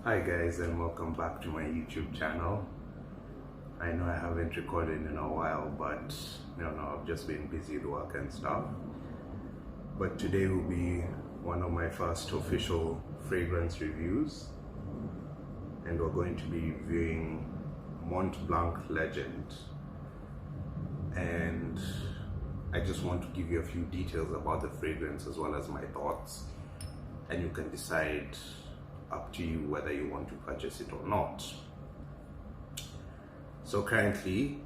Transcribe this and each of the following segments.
Hi guys, and welcome back to my YouTube channel. I know I haven't recorded in a while, but I've just been busy with work and stuff. But today will be one of my first official fragrance reviews, and we're going to be reviewing Mont Blanc Legend. And I just want to give you a few details about the fragrance as well as my thoughts, and you can decide up to you whether you want to purchase it or not. So currently,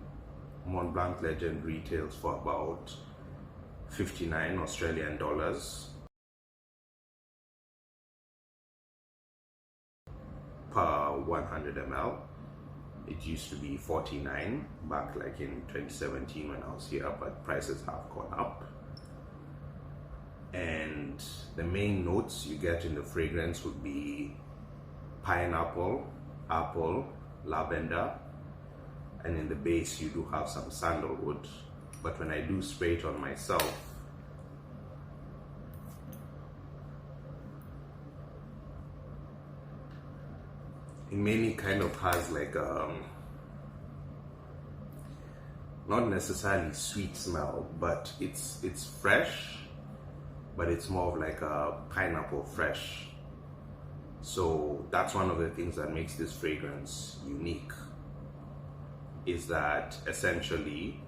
Mont Blanc Legend retails for about 59 Australian dollars per 100 ml. It used to be 49 back like in 2017 when I was here, but prices have gone up. And the main notes you get in the fragrance would be pineapple, apple, lavender, and in the base you do have some sandalwood. But when I do spray it on myself, it mainly kind of has like not necessarily sweet smell, but it's fresh, but it's more of like a pineapple fresh. So that's one of the things that makes this fragrance unique, is that essentially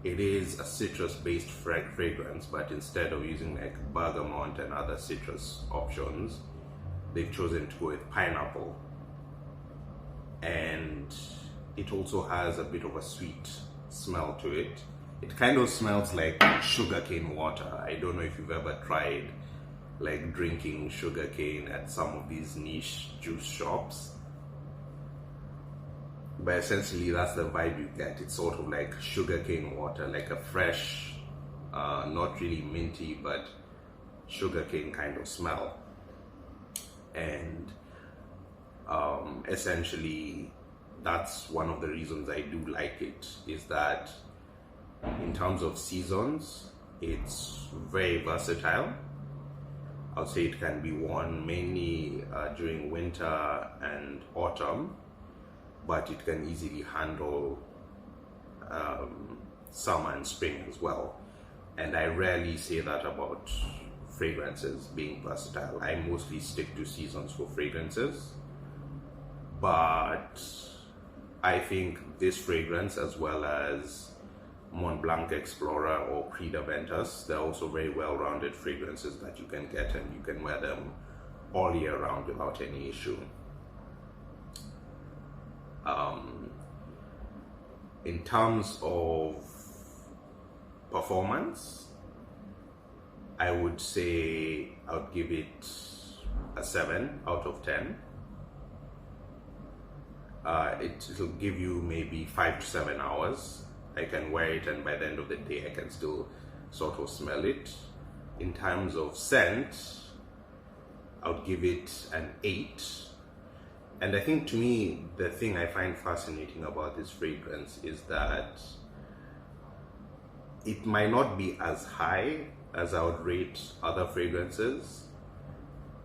it is a citrus-based fragrance, but instead of using like bergamot and other citrus options, they've chosen to go with pineapple. And it also has a bit of a sweet smell to it. It kind of smells like sugarcane water. I don't know if you've ever tried like drinking sugarcane at some of these niche juice shops, but essentially that's the vibe you get. It's sort of like sugarcane water, like a fresh, not really minty, but sugarcane kind of smell. And essentially that's one of the reasons I do like it, is that in terms of seasons, it's very versatile. I'll say it can be worn mainly during winter and autumn, but it can easily handle summer and spring as well. And I rarely say that about fragrances being versatile. I mostly stick to seasons for fragrances, but I think this fragrance, as well as Mont Blanc Explorer or Creed Aventus, they're also very well-rounded fragrances that you can get, and you can wear them all year round without any issue. In terms of performance, I would say I would give it a 7 out of 10. It'll give you maybe 5 to 7 hours. I can wear it, and by the end of the day I can still sort of smell it. In terms of scent, I would give it an 8. And I think, to me, the thing I find fascinating about this fragrance is that it might not be as high as I would rate other fragrances,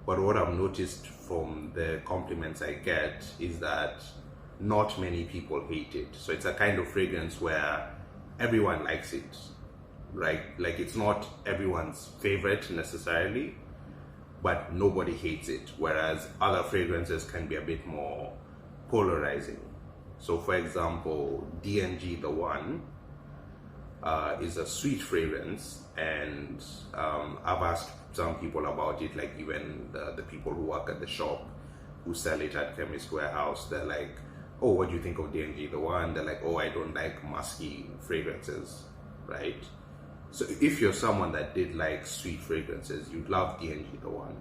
but what I've noticed from the compliments I get is that not many people hate it. So it's a kind of fragrance where everyone likes it, right? Like, it's not everyone's favorite necessarily, but nobody hates it, whereas other fragrances can be a bit more polarizing. So for example, D&G The One is a sweet fragrance, and I've asked some people about it, like even the people who work at the shop who sell it at Chemist Warehouse. They're like, oh, what do you think of D&G The One? They're like, oh, I don't like musky fragrances, right? So if you're someone that did like sweet fragrances, you'd love D&G The One.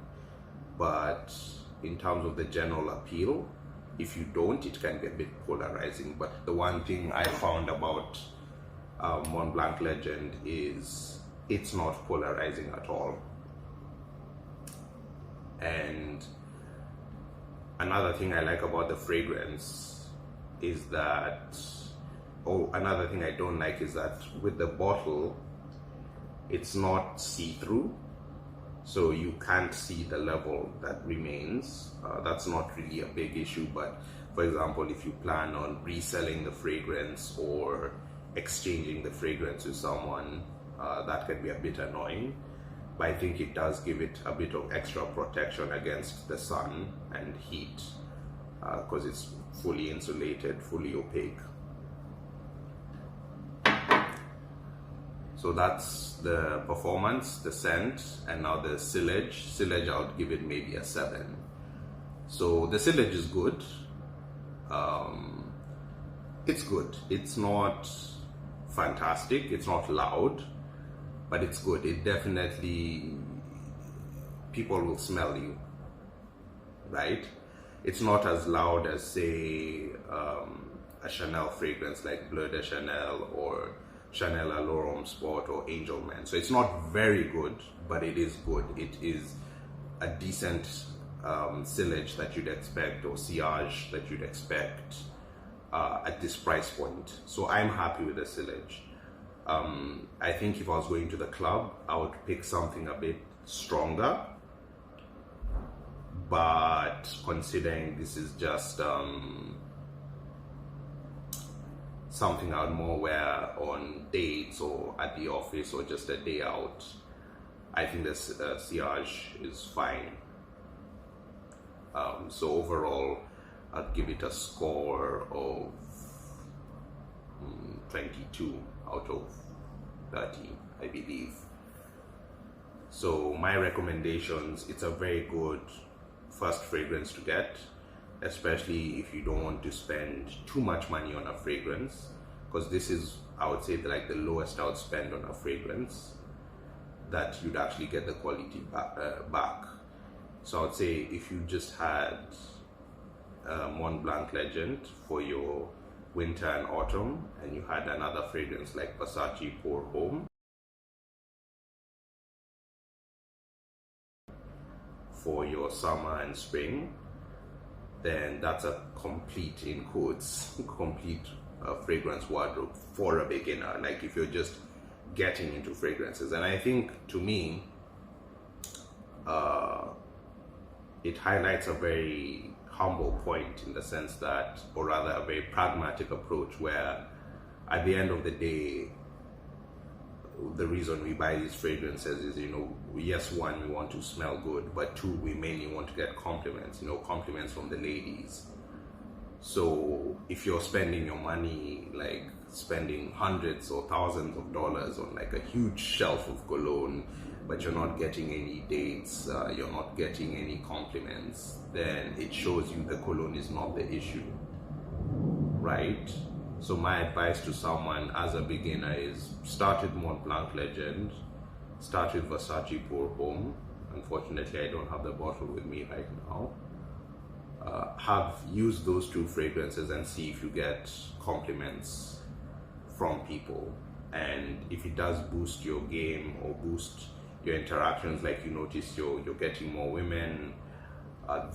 But in terms of the general appeal, if you don't, it can be a bit polarizing. But the one thing I found about Mont Blanc Legend is it's not polarizing at all. And another thing I like about the fragrance is that, another thing I don't like is that with the bottle, it's not see-through. so you can't see the level that remains. That's not really a big issue, but for example, if you plan on reselling the fragrance or exchanging the fragrance with someone, that can be a bit annoying. But I think it does give it a bit of extra protection against the sun and heat, because it's fully insulated, fully opaque. So that's the performance, the scent, and now the sillage. Sillage, I would give it maybe a 7. So the sillage is good. It's good. It's not fantastic. It's not loud, but it's good. It definitely, people will smell you, right? It's not as loud as, say, a Chanel fragrance like Bleu de Chanel or Chanel Allure Homme Sport or Angel Man. So it's not very good, but it is good. It is a decent sillage that you'd expect, or sillage that you'd expect at this price point. So I'm happy with the sillage. I think if I was going to the club, I would pick something a bit stronger, but considering this is just something I would more wear on dates or at the office or just a day out, I think this sillage is fine. So overall, I'd give it a score of 22 out of 30, I believe. So my recommendations, it's a very good first fragrance to get, especially if you don't want to spend too much money on a fragrance, because this is, I would say, like the lowest I would spend on a fragrance that you'd actually get the quality back. So I would say if you just had Mont Blanc Legend for your winter and autumn, and you had another fragrance like Versace Pour Homme for your summer and spring, then that's a complete, in quotes, complete fragrance wardrobe for a beginner, like if you're just getting into fragrances. And I think, to me, it highlights a very humble point, in the sense that, or rather a very pragmatic approach, where at the end of the day, the reason we buy these fragrances is, yes, one, we want to smell good, but two, we mainly want to get compliments, compliments from the ladies. So if you're spending your money, like spending hundreds or thousands of dollars on like a huge shelf of cologne, but you're not getting any dates, you're not getting any compliments, then it shows you the cologne is not the issue, right? So my advice to someone as a beginner is start with Mont Blanc Legend, start with Versace Pour Homme. Unfortunately, I don't have the bottle with me right now. Have used those two fragrances and see if you get compliments from people. And if it does boost your game or boost your interactions, like you notice you're getting more women,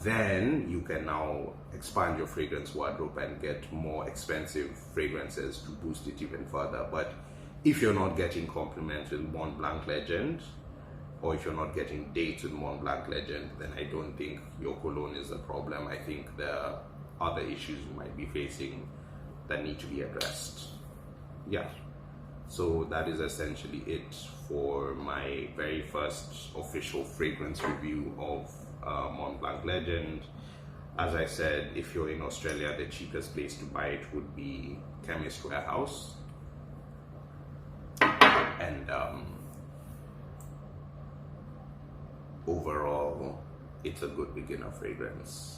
then you can now expand your fragrance wardrobe and get more expensive fragrances to boost it even further. But if you're not getting compliments with Mont Blanc Legend, or if you're not getting dates with Mont Blanc Legend, then I don't think your cologne is the problem. I think there are other issues you might be facing that need to be addressed. Yeah, so that is essentially it for my very first official fragrance review of Mont Blanc Legend. As I said, if you're in Australia, the cheapest place to buy it would be Chemist Warehouse. And overall, it's a good beginner fragrance.